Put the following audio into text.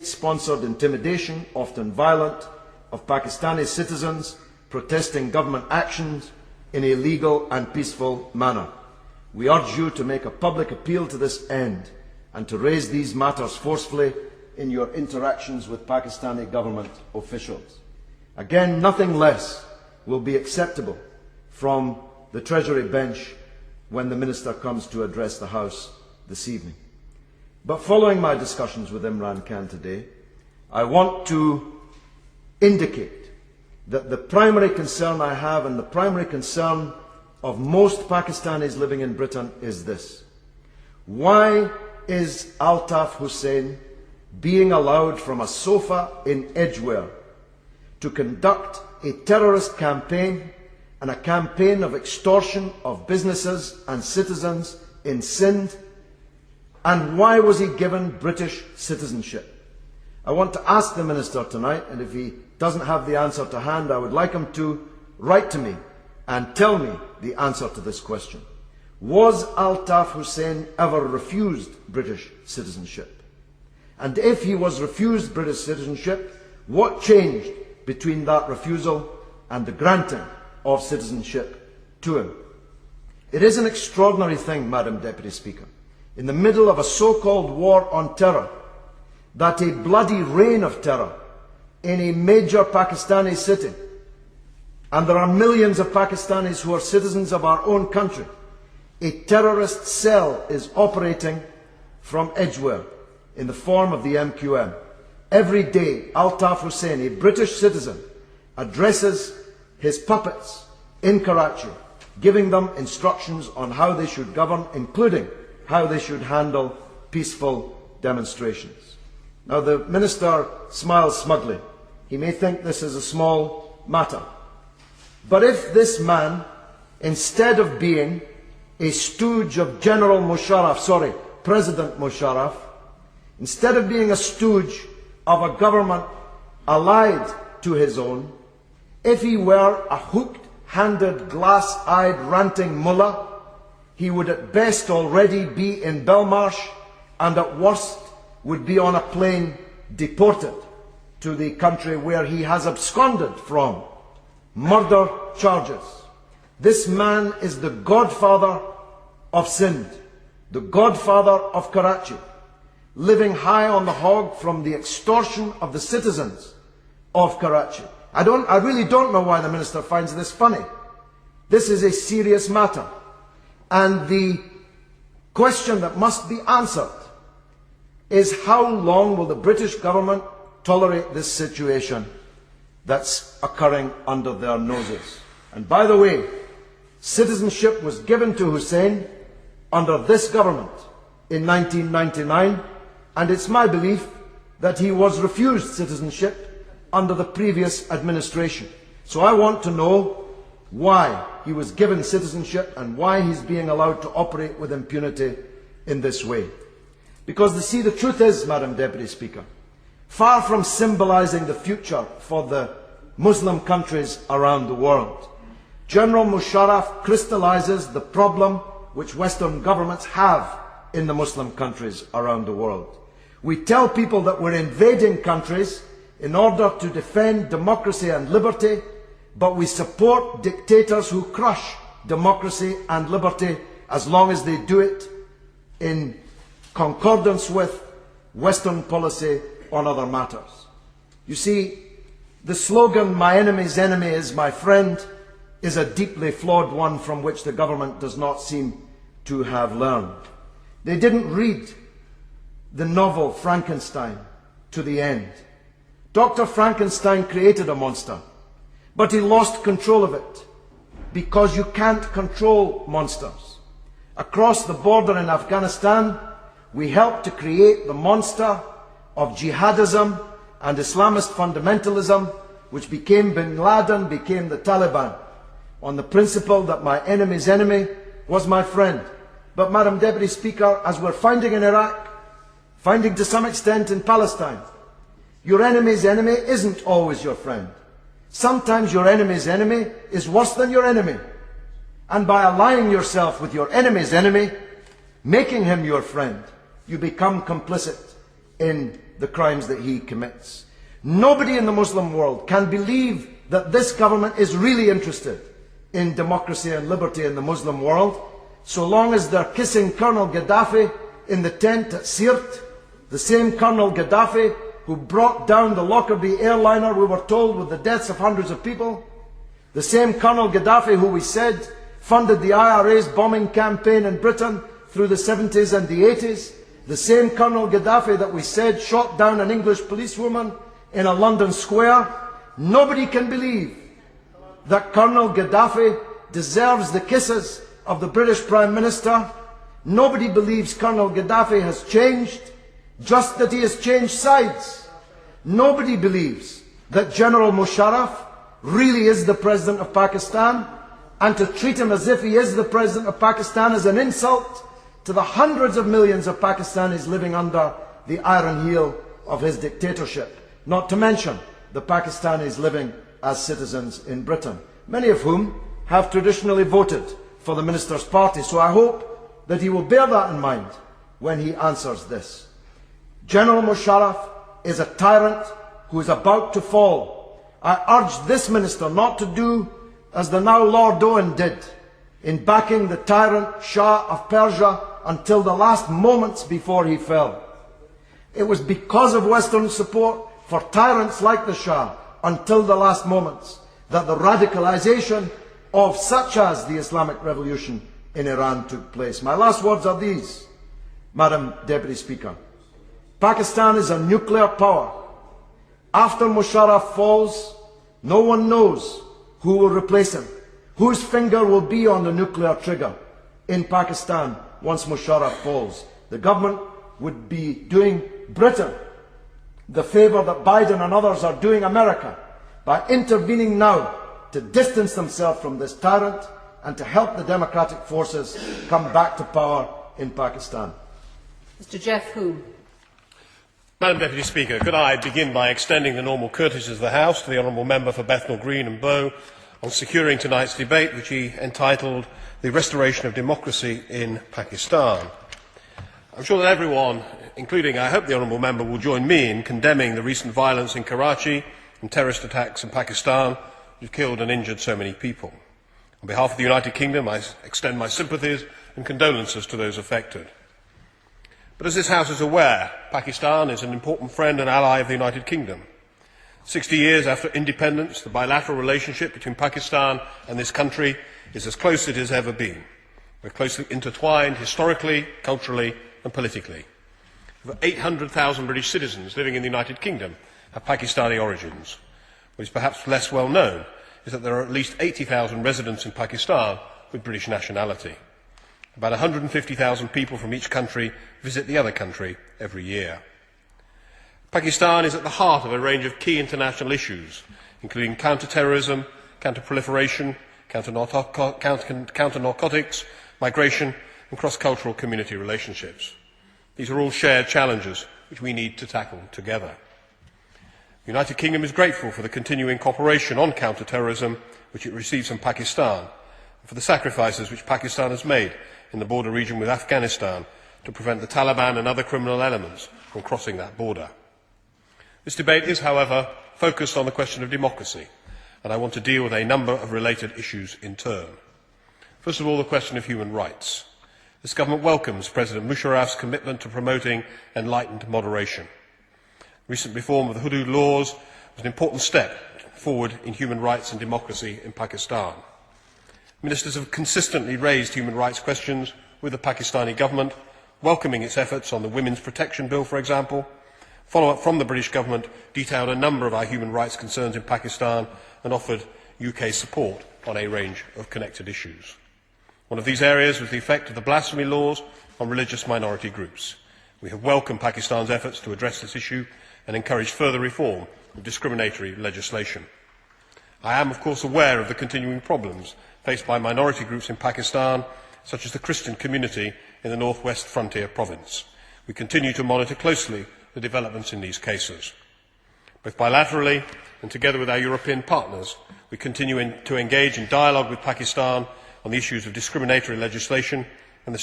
sponsored intimidation, often violent, of Pakistani citizens protesting government actions in a legal and peaceful manner. We urge you to make a public appeal to this end and to raise these matters forcefully in your interactions with Pakistani government officials. Again, nothing less will be acceptable from the Treasury bench when the Minister comes to address the House this evening. But following my discussions with Imran Khan today, I want to indicate that the primary concern I have and the primary concern of most Pakistanis living in Britain is this: why is Altaf Hussain being allowed from a sofa in Edgware to conduct a terrorist campaign and a campaign of extortion of businesses and citizens in Sindh, and why was he given British citizenship? I want to ask the Minister tonight, and if he doesn't have the answer to hand, I would like him to write to me and tell me the answer to this question. Was Altaf Hussain ever refused British citizenship? And if he was refused British citizenship, what changed between that refusal and the granting of citizenship to him? It is an extraordinary thing, Madam Deputy Speaker, in the middle of a so-called war on terror, that a bloody reign of terror in a major Pakistani city, and there are millions of Pakistanis who are citizens of our own country, a terrorist cell is operating from Edgware in the form of the MQM. Every day, Altaf Hussain, a British citizen, addresses his puppets in Karachi, giving them instructions on how they should govern, including how they should handle peaceful demonstrations. Now, the Minister smiles smugly. He may think this is a small matter. But if this man, instead of being a stooge of President Musharraf, instead of being a stooge of a government allied to his own, if he were a hooked-handed, glass-eyed, ranting mullah, he would at best already be in Belmarsh and at worst would be on a plane deported to the country where he has absconded from. Murder charges. This man is the godfather of Sindh, the godfather of Karachi, living high on the hog from the extortion of the citizens of Karachi. I really don't know why the Minister finds this funny. This is a serious matter. And the question that must be answered is, how long will the British government tolerate this situation that's occurring under their noses? And by the way, citizenship was given to Hussain under this government in 1999, and it's my belief that he was refused citizenship under the previous administration. So I want to know why he was given citizenship and why he's being allowed to operate with impunity in this way. Because the truth is, Madam Deputy Speaker, far from symbolizing the future for the Muslim countries around the world, General Musharraf crystallizes the problem which Western governments have in the Muslim countries around the world. We tell people that we're invading countries in order to defend democracy and liberty, but we support dictators who crush democracy and liberty as long as they do it in concordance with Western policy on other matters. You see, the slogan, "My enemy's enemy is my friend," is a deeply flawed one from which the government does not seem to have learned. They didn't read the novel Frankenstein to the end. Dr. Frankenstein created a monster, but he lost control of it, because you can't control monsters. Across the border in Afghanistan, we helped to create the monster of jihadism and Islamist fundamentalism, which became Bin Laden, became the Taliban, on the principle that my enemy's enemy was my friend. But Madam Deputy Speaker, as we're finding in Iraq, finding to some extent in Palestine, your enemy's enemy isn't always your friend. Sometimes your enemy's enemy is worse than your enemy. And by allying yourself with your enemy's enemy, making him your friend, you become complicit in the crimes that he commits. Nobody in the Muslim world can believe that this government is really interested in democracy and liberty in the Muslim world, so long as they're kissing Colonel Gaddafi in the tent at Sirte, the same Colonel Gaddafi who brought down the Lockerbie airliner, we were told, with the deaths of hundreds of people, the same Colonel Gaddafi who we said funded the IRA's bombing campaign in Britain through the 70s and the 80s, the same Colonel Gaddafi that we said shot down an English policewoman in a London square. Nobody can believe that Colonel Gaddafi deserves the kisses of the British Prime Minister. Nobody believes Colonel Gaddafi has changed, just that he has changed sides. Nobody believes that General Musharraf really is the President of Pakistan, and to treat him as if he is the President of Pakistan is an insult to the hundreds of millions of Pakistanis living under the iron heel of his dictatorship, not to mention the Pakistanis living as citizens in Britain, many of whom have traditionally voted for the Minister's party. So I hope that he will bear that in mind when he answers this. General Musharraf is a tyrant who is about to fall. I urge this Minister not to do as the now Lord Owen did in backing the tyrant Shah of Persia until the last moments before he fell. It was because of Western support for tyrants like the Shah until the last moments that the radicalization of such as the Islamic Revolution in Iran took place. My last words are these, Madam Deputy Speaker. Pakistan is a nuclear power. After Musharraf falls, no one knows who will replace him, whose finger will be on the nuclear trigger in Pakistan once Musharraf falls. The government would be doing Britain the favour that Biden and others are doing America by intervening now to distance themselves from this tyrant and to help the democratic forces come back to power in Pakistan. Mr. Jeff Hume. Madam Deputy Speaker, could I begin by extending the normal courtesies of the House to the Honourable Member for Bethnal Green and Bow on securing tonight's debate, which he entitled The Restoration of Democracy in Pakistan. I'm sure that everyone, including I hope the Honourable Member, will join me in condemning the recent violence in Karachi and terrorist attacks in Pakistan which have killed and injured so many people. On behalf of the United Kingdom, I extend my sympathies and condolences to those affected. But as this House is aware, Pakistan is an important friend and ally of the United Kingdom. 60 years after independence, the bilateral relationship between Pakistan and this country is as close as it has ever been. We're closely intertwined historically, culturally and politically. Over 800,000 British citizens living in the United Kingdom have Pakistani origins. What is perhaps less well known is that there are at least 80,000 residents in Pakistan with British nationality. About 150,000 people from each country visit the other country every year. Pakistan is at the heart of a range of key international issues, including counter-terrorism, counter-proliferation, counter-narcotics, migration and cross-cultural community relationships. These are all shared challenges which we need to tackle together. The United Kingdom is grateful for the continuing cooperation on counter-terrorism which it receives from Pakistan, and for the sacrifices which Pakistan has made in the border region with Afghanistan to prevent the Taliban and other criminal elements from crossing that border. This debate is, however, focused on the question of democracy, and I want to deal with a number of related issues in turn. First of all, the question of human rights. This government welcomes President Musharraf's commitment to promoting enlightened moderation. Recent reform of the Hudud laws was an important step forward in human rights and democracy in Pakistan. Ministers have consistently raised human rights questions with the Pakistani government, welcoming its efforts on the Women's Protection Bill, for example. Follow-up from the British government detailed a number of our human rights concerns in Pakistan and offered UK support on a range of connected issues. One of these areas was the effect of the blasphemy laws on religious minority groups. We have welcomed Pakistan's efforts to address this issue and encourage further reform of discriminatory legislation. I am, of course, aware of the continuing problems faced by minority groups in Pakistan, such as the Christian community in the northwest frontier province. We continue to monitor closely the developments in these cases. Both bilaterally and together with our European partners, we continue to engage in dialogue with Pakistan on the issues of discriminatory legislation and the